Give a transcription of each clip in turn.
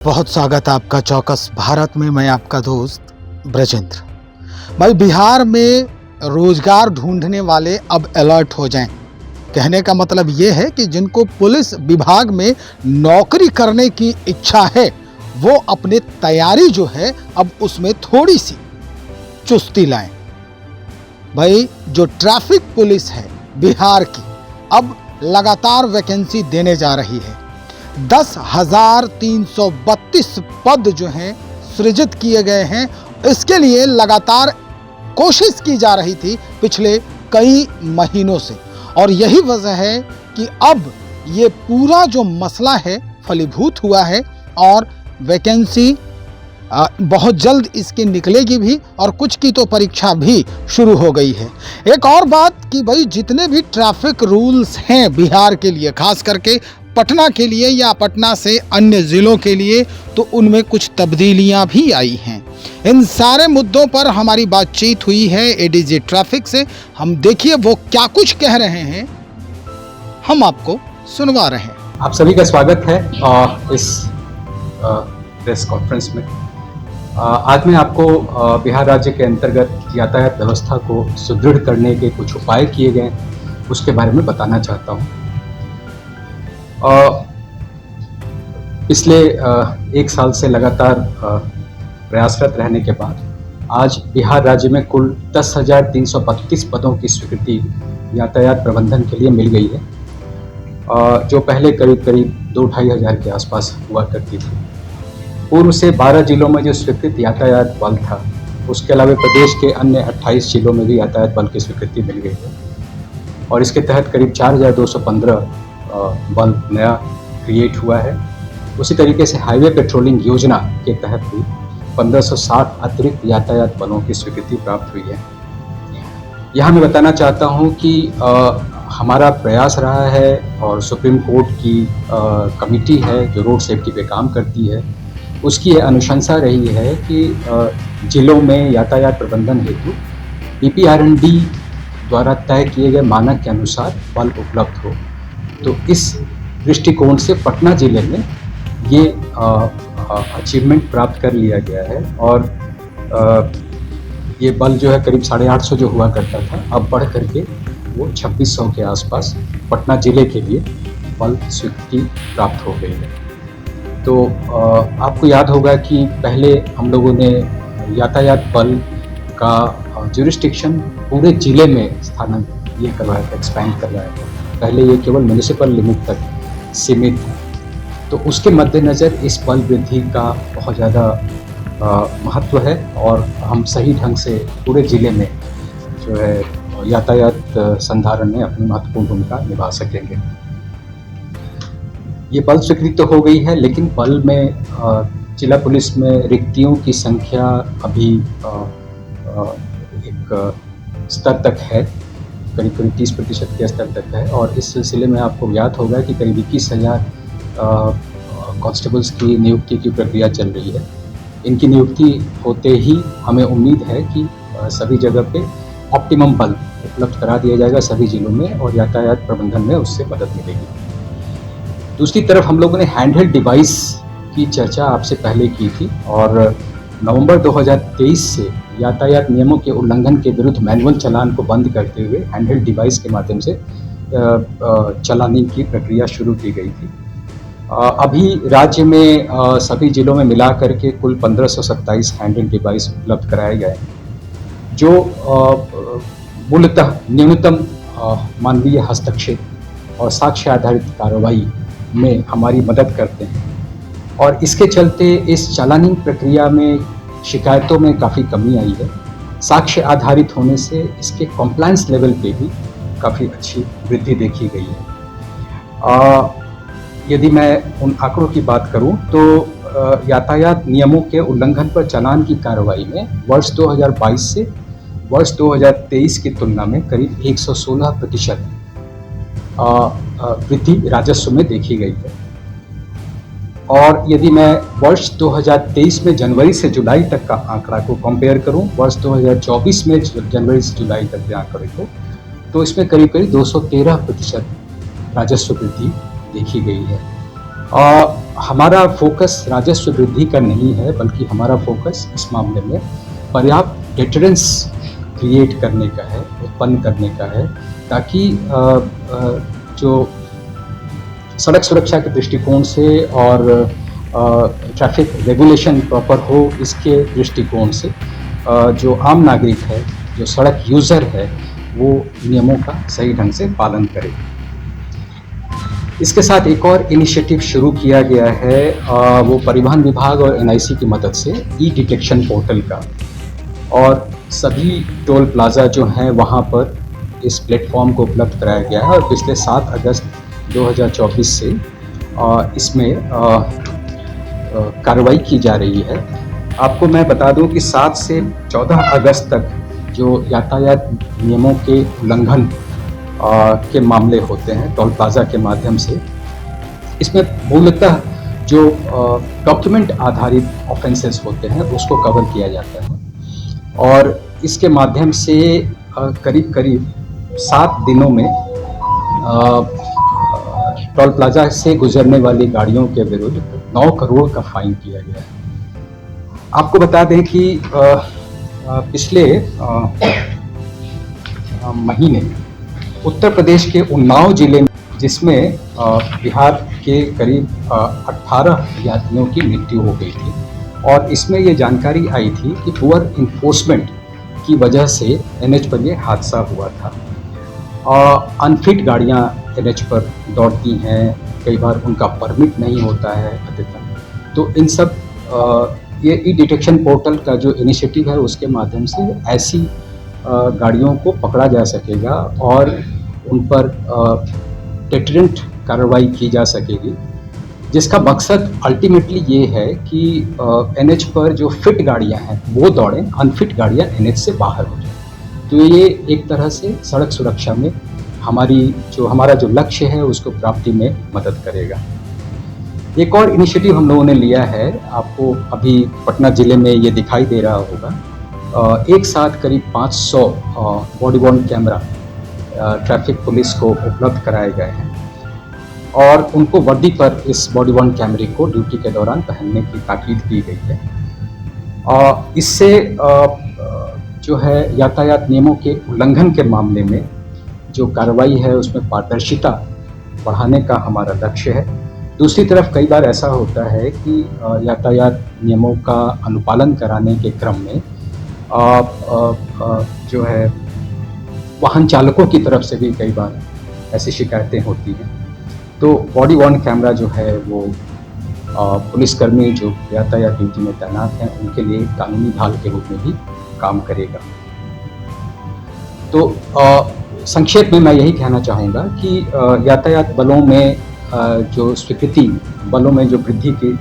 बहुत स्वागत है आपका चौकस भारत में। मैं आपका दोस्त ब्रजेंद्र। भाई, बिहार में रोजगार ढूंढने वाले अब अलर्ट हो जाएं। कहने का मतलब ये है कि जिनको पुलिस विभाग में नौकरी करने की इच्छा है वो अपने तैयारी जो है अब उसमें थोड़ी सी चुस्ती लाएं। भाई, जो ट्रैफिक पुलिस है बिहार की अब लगातार वैकेंसी देने जा रही है। 10,332 पद जो हैं सृजित किए गए हैं। इसके लिए लगातार कोशिश की जा रही थी पिछले कई महीनों से, और यही वजह है कि अब ये पूरा जो मसला है फलीभूत हुआ है और वैकेंसी बहुत जल्द इसकी निकलेगी भी, और कुछ की तो परीक्षा भी शुरू हो गई है। एक और बात कि भाई, जितने भी ट्रैफिक रूल्स हैं बिहार के लिए, खास करके पटना के लिए या पटना से अन्य जिलों के लिए, तो उनमें कुछ तब्दीलियां भी आई हैं। इन सारे मुद्दों पर हमारी बातचीत हुई है एडीजी ट्रैफिक से। हम देखिए वो क्या कुछ कह रहे हैं, हम आपको सुनवा रहे हैं। आप सभी का स्वागत है इस प्रेस कॉन्फ्रेंस में। आज मैं आपको बिहार राज्य के अंतर्गत यातायात व्यवस्था को सुदृढ़ करने के कुछ उपाय किए गए उसके बारे में बताना चाहता हूँ। पिछले एक साल से लगातार प्रयासरत रहने के बाद आज बिहार राज्य में कुल 10,332 पदों की स्वीकृति यातायात प्रबंधन के लिए मिल गई है, जो पहले करीब 2-2.5 हज़ार के आसपास हुआ करती थी। पूर्व से 12 जिलों में जो स्वीकृत यातायात बल था, उसके अलावा प्रदेश के अन्य 28 जिलों में भी यातायात बल की स्वीकृति मिल गई है, और इसके तहत करीब 4,215 बल नया क्रिएट हुआ है। उसी तरीके से हाईवे पेट्रोलिंग योजना के तहत भी 1560 अतिरिक्त यातायात बलों की स्वीकृति प्राप्त हुई है। यहाँ मैं बताना चाहता हूँ कि हमारा प्रयास रहा है, और सुप्रीम कोर्ट की कमेटी है जो रोड सेफ्टी पे काम करती है, उसकी यह अनुशंसा रही है कि जिलों में यातायात प्रबंधन हेतु PPRND द्वारा तय किए गए मानक के अनुसार बल उपलब्ध हो। तो इस दृष्टिकोण से पटना जिले में ये अचीवमेंट प्राप्त कर लिया गया है, और ये बल जो है करीब 850 जो हुआ करता था, अब बढ़ करके वो 2600 के आसपास पटना जिले के लिए बल स्वीकृति प्राप्त हो गई है। तो आपको याद होगा कि पहले हम लोगों ने यातायात बल का ज्यूरिस्डिक्शन पूरे जिले में स्थानांतरित ये करवाया था, एक्सपैंड करवाया था। पहले ये केवल म्युनिसिपल लिमिट तक सीमित था। तो उसके मद्देनज़र इस बल वृद्धि का बहुत ज़्यादा महत्व है, और हम सही ढंग से पूरे ज़िले में जो है यातायात संधारण में अपनी महत्वपूर्ण भूमिका निभा सकेंगे। ये बल स्वीकृति तो हो गई है, लेकिन बल में जिला पुलिस में रिक्तियों की संख्या अभी एक स्तर तक है, करीब 30% के स्तर तक है, और इस सिलसिले में आपको याद होगा कि करीब 21,000 कांस्टेबल्स की नियुक्ति की प्रक्रिया चल रही है। इनकी नियुक्ति होते ही हमें उम्मीद है कि सभी जगह पे ऑप्टिमम बल उपलब्ध करा दिया जाएगा सभी जिलों में, और यातायात प्रबंधन में उससे मदद मिलेगी। दूसरी तरफ हम लोगों ने हैंडहेल्ड डिवाइस की चर्चा आपसे पहले की थी, और नवंबर 2023 से यातायात नियमों के उल्लंघन के विरुद्ध मैनुअल चालान को बंद करते हुए हैंडहेल्ड डिवाइस के माध्यम से चालानी की प्रक्रिया शुरू की गई थी। अभी राज्य में सभी जिलों में मिला करके कुल 1527 हैंडहेल्ड डिवाइस उपलब्ध कराए गए, जो मूलतः न्यूनतम मानवीय हस्तक्षेप और साक्ष्य आधारित कार्रवाई में हमारी मदद करते हैं, और इसके चलते इस चालानी प्रक्रिया में शिकायतों में काफ़ी कमी आई है। साक्ष्य आधारित होने से इसके कॉम्प्लायंस लेवल पे भी काफ़ी अच्छी वृद्धि देखी गई है। यदि मैं उन आंकड़ों की बात करूं तो यातायात नियमों के उल्लंघन पर चालान की कार्रवाई में वर्ष 2022 से वर्ष 2023 की तुलना में करीब 116% वृद्धि राजस्व में देखी गई है। और यदि मैं वर्ष 2023 में जनवरी से जुलाई तक का आंकड़ा को कंपेयर करूं वर्ष 2024 में जनवरी से जुलाई तक के आंकड़े को, तो इसमें करीब 213% राजस्व वृद्धि देखी गई है। हमारा फोकस राजस्व वृद्धि का नहीं है, बल्कि हमारा फोकस इस मामले में पर्याप्त डिटरेंस क्रिएट करने का है, उत्पन्न करने का है, ताकि जो सड़क सुरक्षा के दृष्टिकोण से और ट्रैफिक रेगुलेशन प्रॉपर हो, इसके दृष्टिकोण से जो आम नागरिक है, जो सड़क यूज़र है, वो नियमों का सही ढंग से पालन करे। इसके साथ एक और इनिशिएटिव शुरू किया गया है, वो परिवहन विभाग और एनआईसी की मदद से ई डिटेक्शन पोर्टल का, और सभी टोल प्लाज़ा जो हैं वहाँ पर इस प्लेटफॉर्म को उपलब्ध कराया गया है, और पिछले 7 अगस्त 2024 से इसमें कार्रवाई की जा रही है। आपको मैं बता दूं कि 7 से 14 अगस्त तक जो यातायात नियमों के उल्लंघन के मामले होते हैं टोल प्लाज़ा के माध्यम से, इसमें मूलतः जो डॉक्यूमेंट आधारित ऑफेंसेस होते हैं उसको कवर किया जाता है, और इसके माध्यम से करीब करीब 7 दिनों में टोल प्लाज़ा से गुजरने वाली गाड़ियों के विरुद्ध 9 करोड़ का फाइन किया गया है। आपको बता दें कि पिछले महीने उत्तर प्रदेश के उन्नाव जिले में, जिसमें बिहार के करीब 18 यात्रियों की मृत्यु हो गई थी, और इसमें ये जानकारी आई थी कि पुअर इन्फोर्समेंट की वजह से एनएच पर ये हादसा हुआ था। अनफिट गाड़ियाँ एनएच पर दौड़ती हैं, कई बार उनका परमिट नहीं होता है अद्यतन। तो इन सब ये ई डिटेक्शन पोर्टल का जो इनिशिएटिव है उसके माध्यम से ऐसी गाड़ियों को पकड़ा जा सकेगा और उन पर डिटरेंट कार्रवाई की जा सकेगी, जिसका मकसद अल्टीमेटली ये है कि एनएच पर जो फिट गाड़ियां हैं वो दौड़ें, अनफिट गाड़ियां एनएच से बाहर हो जाएं। तो ये एक तरह से सड़क सुरक्षा में हमारा जो लक्ष्य है उसको प्राप्ति में मदद करेगा। एक और इनिशिएटिव हम लोगों ने लिया है, आपको अभी पटना ज़िले में ये दिखाई दे रहा होगा। एक साथ करीब 500 body worn camera traffic police को उपलब्ध कराए गए हैं, और उनको वर्दी पर इस बॉडी वॉर्न कैमरे को ड्यूटी के दौरान पहनने की ताकीद की गई है। इससे जो है यातायात नियमों के उल्लंघन के मामले में जो कार्रवाई है उसमें पारदर्शिता बढ़ाने का हमारा लक्ष्य है। दूसरी तरफ कई बार ऐसा होता है कि यातायात नियमों का अनुपालन कराने के क्रम में जो है वाहन चालकों की तरफ से भी कई बार ऐसी शिकायतें होती हैं। तो बॉडी वॉर्न कैमरा जो है वो पुलिसकर्मी जो यातायात ड्यूटी में तैनात हैं उनके लिए कानूनी ढाल के रूप में भी काम करेगा। तो संक्षेप में मैं यही कहना चाहूँगा कि यातायात बलों में जो वृद्धि की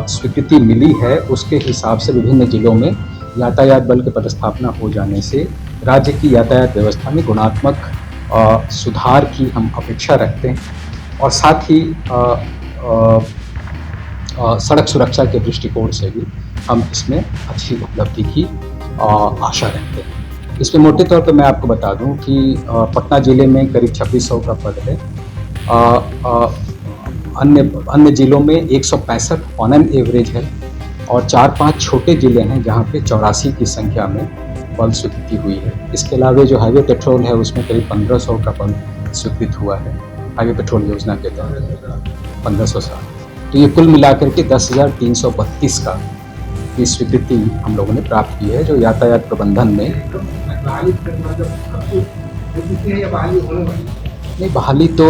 स्वीकृति मिली है उसके हिसाब से विभिन्न जिलों में यातायात बल के पदस्थापना हो जाने से राज्य की यातायात व्यवस्था में गुणात्मक सुधार की हम अपेक्षा रखते हैं, और साथ ही सड़क सुरक्षा के दृष्टिकोण से भी हम इसमें अच्छी उपलब्धि की आशा रखते हैं। इसमें मोटे तौर पर मैं आपको बता दूं कि पटना ज़िले में करीब 2600 का पद है। अन्य ज़िलों में 165 ऑन एन एवरेज है, और 4-5 छोटे ज़िले हैं जहां पे 84 की संख्या में पद स्वीकृति हुई है। इसके अलावा जो हाईवे पेट्रोल है उसमें करीब 1500 का पद स्वीकृत हुआ है हाईवे पेट्रोल योजना के तहत 1560। तो ये कुल मिलाकर के 10,332 का की स्वीकृति हम लोगों ने प्राप्त की है, जो यातायात प्रबंधन में नहीं, बहाली तो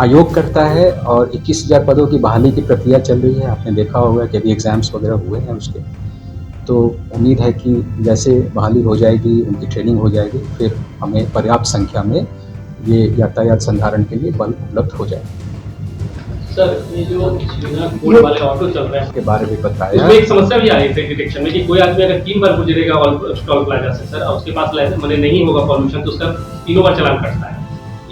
आयोग करता है, और 21,000 पदों की बहाली की प्रक्रिया चल रही है। आपने देखा होगा कि अभी एग्ज़ाम्स वगैरह हुए हैं उसके, तो उम्मीद है कि जैसे बहाली हो जाएगी, उनकी ट्रेनिंग हो जाएगी, फिर हमें पर्याप्त संख्या में ये यातायात संधारण के लिए बल उपलब्ध हो जाएगा। सर, ये जो कोड वाले ऑटो चल रहे हैं के बारे में बताया, उसमें एक समस्या भी आ रही है डिटेक्शन में कि कोई आदमी अगर 3 बार गुजरेगा टोल प्लाजा से सर, और उसके पास लाइसेंस नहीं होगा पॉल्यूशन, तो उसका 3 बार चालान कटता है।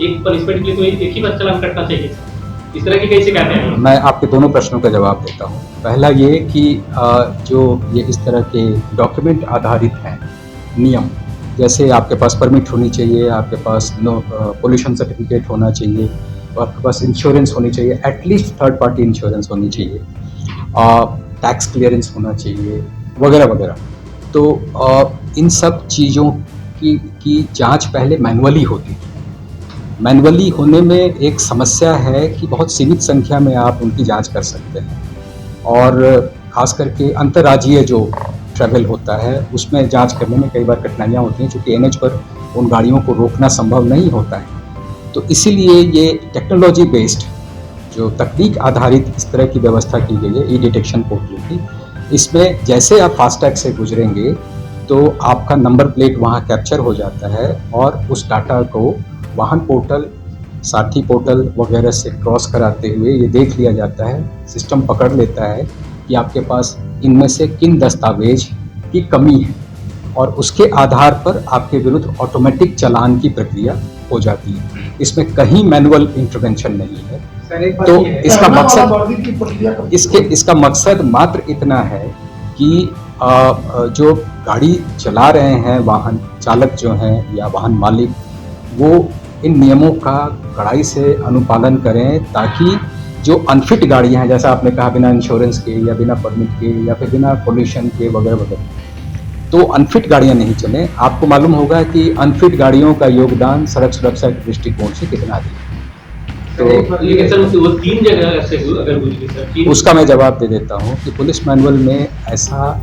एक पनिशमेंट के लिए तो एक ही बार चालान कटना चाहिए सर। इस तरह की कई शिकायतें हैं। मैं आपके दोनों प्रश्नों का जवाब देता हूँ। पहला ये कि जो ये इस तरह के डॉक्यूमेंट आधारित हैं नियम, जैसे आपके पास परमिट होनी चाहिए, आपके पास पोल्यूशन सर्टिफिकेट होना चाहिए, आपके पास इंश्योरेंस होनी चाहिए, एटलीस्ट थर्ड पार्टी इंश्योरेंस होनी चाहिए, टैक्स क्लियरेंस होना चाहिए, वगैरह वगैरह। तो इन सब चीज़ों की जांच पहले मैनुअली होती थी। मैनुअली होने में एक समस्या है कि बहुत सीमित संख्या में आप उनकी जांच कर सकते हैं, और ख़ास करके अंतर्राज्यीय जो ट्रैवल होता है उसमें जांच करने में कई बार कठिनाइयाँ होती हैं, क्योंकि एनएच पर उन गाड़ियों को रोकना संभव नहीं होता है। तो इसीलिए ये टेक्नोलॉजी बेस्ड जो तकनीक आधारित इस तरह की व्यवस्था की गई है ई डिटेक्शन पोर्टल की, इसमें जैसे आप फास्टैग से गुजरेंगे तो आपका नंबर प्लेट वहाँ कैप्चर हो जाता है, और उस डाटा को वाहन पोर्टल, साथी पोर्टल वगैरह से क्रॉस कराते हुए ये देख लिया जाता है, सिस्टम पकड़ लेता है कि आपके पास इनमें से किन दस्तावेज की कमी है, और उसके आधार पर आपके विरुद्ध ऑटोमेटिक चालान की प्रक्रिया हो जाती है। इसमें कहीं मैनुअल इंटरवेंशन नहीं है। तो इसका मकसद मात्र इतना है कि जो गाड़ी चला रहे हैं वाहन चालक जो हैं या वाहन मालिक, वो इन नियमों का कड़ाई से अनुपालन करें, ताकि जो अनफिट गाड़ियां हैं, जैसा आपने कहा बिना इंश्योरेंस के या बिना परमिट के या फिर बिना पोल्यूशन के वगैरह वगैरह, तो अनफिट गाड़ियां नहीं चलें। आपको मालूम होगा कि अनफिट गाड़ियों का योगदान सड़क सुरक्षा के दृष्टिकोण से कितना अधिक है। तो लेकिन सर वो 3 जगह से अगर गुजरी सर, उसका मैं जवाब दे देता हूँ कि पुलिस मैनुअल में ऐसा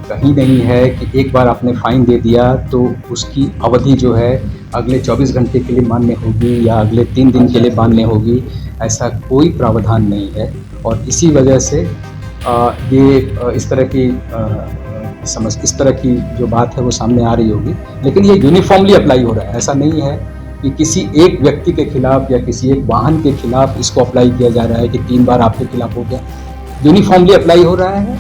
कहीं नहीं है कि एक बार आपने फाइन दे दिया तो उसकी अवधि जो है अगले 24 घंटे के लिए मान्य होगी या अगले 3 दिन के लिए मान्य होगी, ऐसा कोई प्रावधान नहीं है। और इसी वजह से इस तरह की जो बात है वो सामने आ रही होगी, लेकिन ये यूनिफॉर्मली अप्लाई हो रहा है। ऐसा नहीं है कि किसी एक व्यक्ति के खिलाफ या किसी एक वाहन के खिलाफ इसको अप्लाई किया जा रहा है कि 3 बार आपके खिलाफ हो गया। यूनिफॉर्मली अप्लाई हो रहा है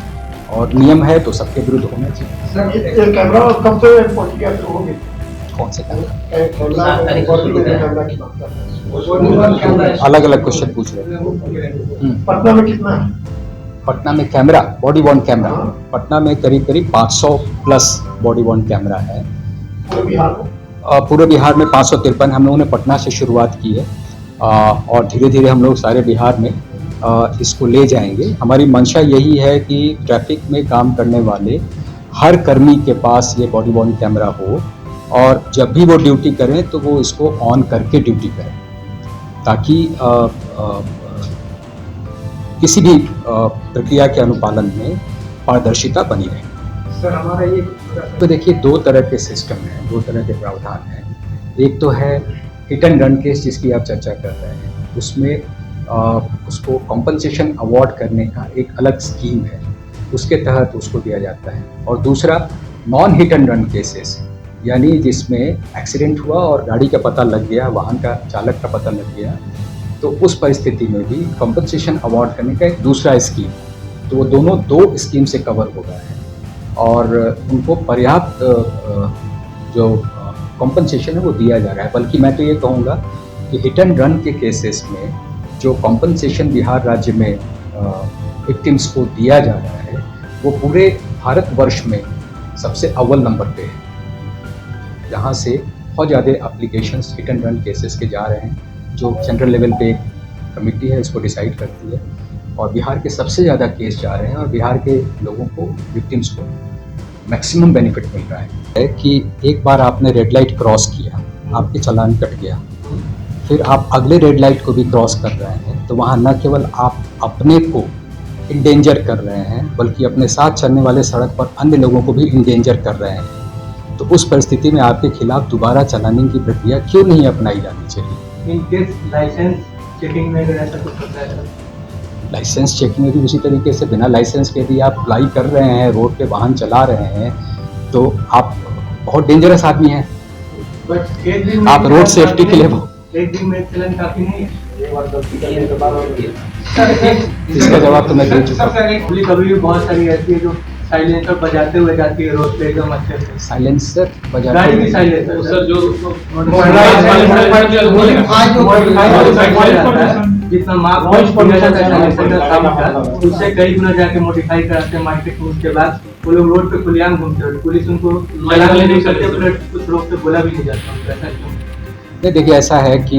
और नियम है तो सबके विरुद्ध होना चाहिए। सर ये कैमरा कब से पॉलिटिकल होंगे? कौन से कैमरा? कैमरा अलग अलग क्वेश्चन पूछ रहे हैं। पटना में कितना है? पटना में camera, body worn camera, Patna में करीब 500 प्लस बॉडी वॉर्न कैमरा है। पूरे बिहार में? पूरे बिहार में 553 हम लोगों ने पटना से शुरुआत की है, और धीरे धीरे हम लोग सारे बिहार में इसको ले जाएंगे। हमारी मंशा यही है कि ट्रैफिक में काम करने वाले हर कर्मी के पास ये बॉडी वॉर्न कैमरा हो, और जब भी वो ड्यूटी करें तो वो इसको ऑन करके ड्यूटी करें, ताकि किसी भी प्रक्रिया के अनुपालन में पारदर्शिता बनी रहे। सर हमारा ये तो देखिए 2 तरह के सिस्टम हैं, 2 तरह के प्रावधान हैं। एक तो है हिट एंड रन केस जिसकी आप चर्चा कर रहे हैं, उसमें उसको कॉम्पनसेशन अवार्ड करने का एक अलग स्कीम है, उसके तहत उसको दिया जाता है। और दूसरा non hit and run cases, यानी जिसमें एक्सीडेंट हुआ और गाड़ी का पता लग गया, वाहन का चालक का पता लग गया, तो उस परिस्थिति में भी कॉम्पनसेशन अवार्ड करने का एक दूसरा स्कीम, तो वो दोनों 2 स्कीम से कवर हो गए हैं, और उनको पर्याप्त जो कॉम्पनसेशन है वो दिया जा रहा है। बल्कि मैं तो ये कहूँगा कि हिट एंड रन के केसेस में जो कॉम्पनसेशन बिहार राज्य में विक्टिम्स को दिया जा रहा है वो पूरे भारतवर्ष में सबसे अव्वल नंबर पे है। यहाँ से बहुत ज़्यादा applications hit and run cases के जा रहे हैं, जो सेंट्रल लेवल पे एक कमेटी है इसको डिसाइड करती है, और बिहार के सबसे ज़्यादा केस जा रहे हैं, और बिहार के लोगों को, विक्टिम्स को मैक्सिमम बेनिफिट मिल रहा है। कि एक बार आपने रेड लाइट क्रॉस किया, आपके चालान कट गया, फिर आप अगले रेड लाइट को भी क्रॉस कर रहे हैं, तो वहाँ न केवल आप अपने को इंडेंजर कर रहे हैं, बल्कि अपने साथ चलने वाले सड़क पर अन्य लोगों को भी इंडेंजर कर रहे हैं। तो उस परिस्थिति में आपके खिलाफ दोबारा चालानिंग की प्रक्रिया क्यों नहीं अपनाई जानी चाहिए? इन केस लाइसेंस चेकिंग में अगर ऐसा कुछ होता है? लाइसेंस चेकिंग में भी उसी तरीके से बिना लाइसेंस के यदि आप अप्लाई कर रहे हैं, रोड पे वाहन चला रहे हैं, तो आप बहुत डेंजरस आदमी हैं। आप रोड सेफ्टी के लिए एक दिन में चलन काफी नहीं है। इसका जवाब तो मैं दे चुका हूँ। कभी भी बहुत सारी ऐसी है जो साइलेंसर बजाते हुए जाती है रोड पे एकदम अच्छे से। साइलेंसर बजाते गाड़ी की साइलेंसर सर जो जितना मार्क दिया जाता है साइलेंसर का काम का, उससे कई गुना जाके मॉडिफाई कराते हैं मार्केट में। उसके बाद वो लोग रोड पे खुलेआम घूमते हैं, पुलिस उनको चलान नहीं करते, कुछ रोड पे बोला भी नहीं जाता। ऐसा क्यों? देखिए ऐसा है कि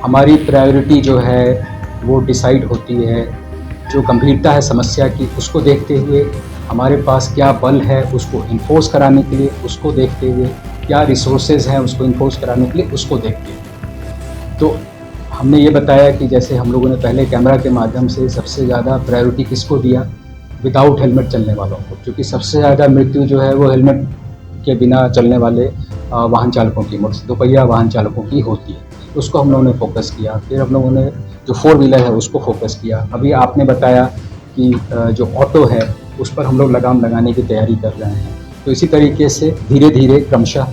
हमारी प्रायोरिटी जो है वो डिसाइड होती है, जो गंभीरता है समस्या की उसको देखते हुए, हमारे पास क्या बल है उसको इन्फोर्स कराने के लिए उसको देखते हुए, क्या रिसोर्सेज हैं उसको इन्फोर्स कराने के लिए उसको देखते हुए। तो हमने ये बताया कि जैसे हम लोगों ने पहले कैमरा के माध्यम से सबसे ज़्यादा प्रायोरिटी किसको दिया, विदाउट हेलमेट चलने वालों को, क्योंकि सबसे ज़्यादा मृत्यु जो है वो हेलमेट के बिना चलने वाले वाहन चालकों की, दोपहिया वाहन चालकों की होती है। उसको हम लोगों ने फोकस किया। फिर हम लोगों ने जो 4 व्हीलर है उसको फोकस किया। अभी आपने बताया कि जो ऑटो है उस पर हम लोग लगाम लगाने की तैयारी कर रहे हैं। तो इसी तरीके से धीरे धीरे क्रमशः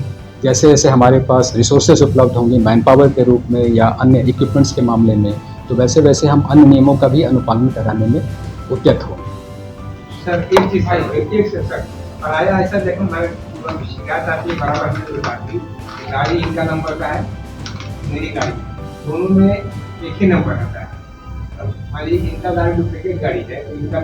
जैसे जैसे हमारे पास रिसोर्सेज उपलब्ध होंगी मैन पावर के रूप में या अन्य इक्विपमेंट्स के मामले में, तो वैसे वैसे हम अन्य नियमों का भी अनुपालन कराने में उद्यत होंगे। सर एक चीज एक से सर और आया ऐसा देखो मैं शिकायत आती है बराबर में जो बात की गाड़ी इनका नंबर का है, मेरी गाड़ी, दोनों में एक ही नंबर आता है। मान लीजिए इनका गाड़ी डुप्लीकेट गाड़ी है तो इनका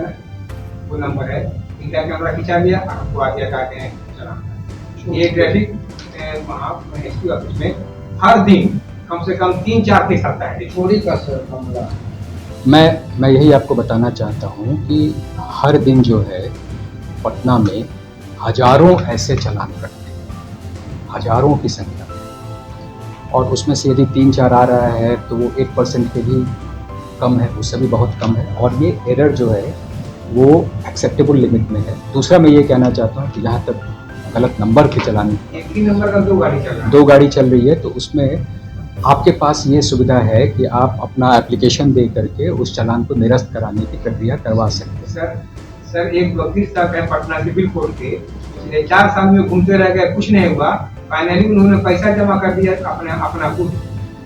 वो नंबर है, इनका कैमरा खिंचा दिया, आपको आ दिया कहते हैं चलान। ये ट्रैफिक एसपी ऑफिस में हर दिन कम से कम 3-4 केस आता है चोरी का सर मामला। मैं यही आपको बताना चाहता हूँ कि हर दिन जो है पटना में हजारों ऐसे चालान कटते हैं, हजारों की संख्या में, और उसमें से यदि 3-4 आ रहा है तो वो 1% के भी कम है, उससे भी बहुत कम है, और ये एरर जो है वो एक्सेप्टेबल लिमिट में है। दूसरा मैं ये कहना चाहता हूँ कि जहाँ तक गलत नंबर के चालान, एक ही नंबर का 2 गाड़ी चल रहा है, 2 गाड़ी चल रही है, तो उसमें आपके पास ये सुविधा है कि आप अपना एप्लीकेशन दे करके उस चालान को निरस्त कराने की प्रक्रिया करवा सकते हैं। सर एक वकील साहब है पटना सिविल कोर्ट के, पिछले 4 साल में घूमते रह गए, कुछ नहीं हुआ, फाइनली उन्होंने पैसा जमा कर दिया अपना खुद।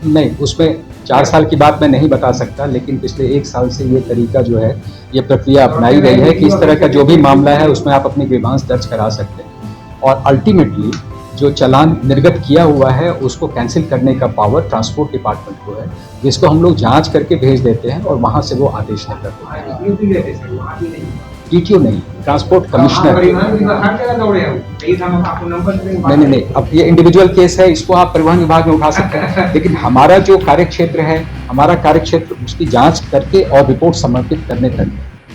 नहीं, उसमें 4 साल की बात मैं नहीं बता सकता, लेकिन पिछले 1 साल से ये तरीका जो है, ये प्रक्रिया अपनाई गई है कि इस तरह का जो भी मामला है उसमें आप अपनी ग्रीवांस दर्ज करा सकते हैं, और अल्टीमेटली जो चालान निर्गत किया हुआ है उसको कैंसिल करने का पावर ट्रांसपोर्ट डिपार्टमेंट को है, जिसको हम लोग जांच करके भेज देते हैं और वहां से वो आदेश निर्गत होता है। DTO नहीं, ट्रांसपोर्ट कमिश्नर। नहीं, अब ये इंडिविजुअल केस है, इसको आप परिवहन विभाग में उठा सकते हैं, लेकिन हमारा जो कार्यक्षेत्र है, हमारा कार्यक्षेत्र उसकी जांच करके और रिपोर्ट समर्पित करने तक।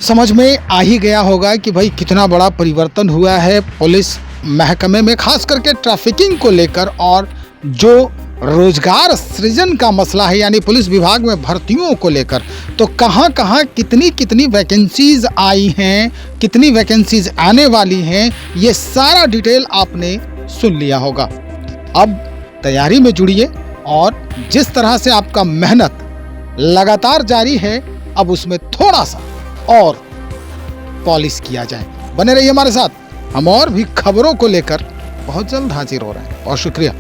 समझ में आ ही गया होगा कि भाई कितना बड़ा परिवर्तन हुआ है पुलिस महकमे में, खास करके ट्रैफिकिंग को लेकर, और जो रोजगार सृजन का मसला है यानी पुलिस विभाग में भर्तियों को लेकर, तो कहां कहां कितनी वैकेंसीज आई हैं, कितनी वैकेंसीज आने वाली हैं, ये सारा डिटेल आपने सुन लिया होगा। अब तैयारी में जुड़िए और जिस तरह से आपका मेहनत लगातार जारी है, अब उसमें थोड़ा सा और पॉलिश किया जाए। बने रहिए हमारे साथ, हम और भी खबरों को लेकर बहुत जल्द हाजिर हो रहे हैं। बहुत शुक्रिया।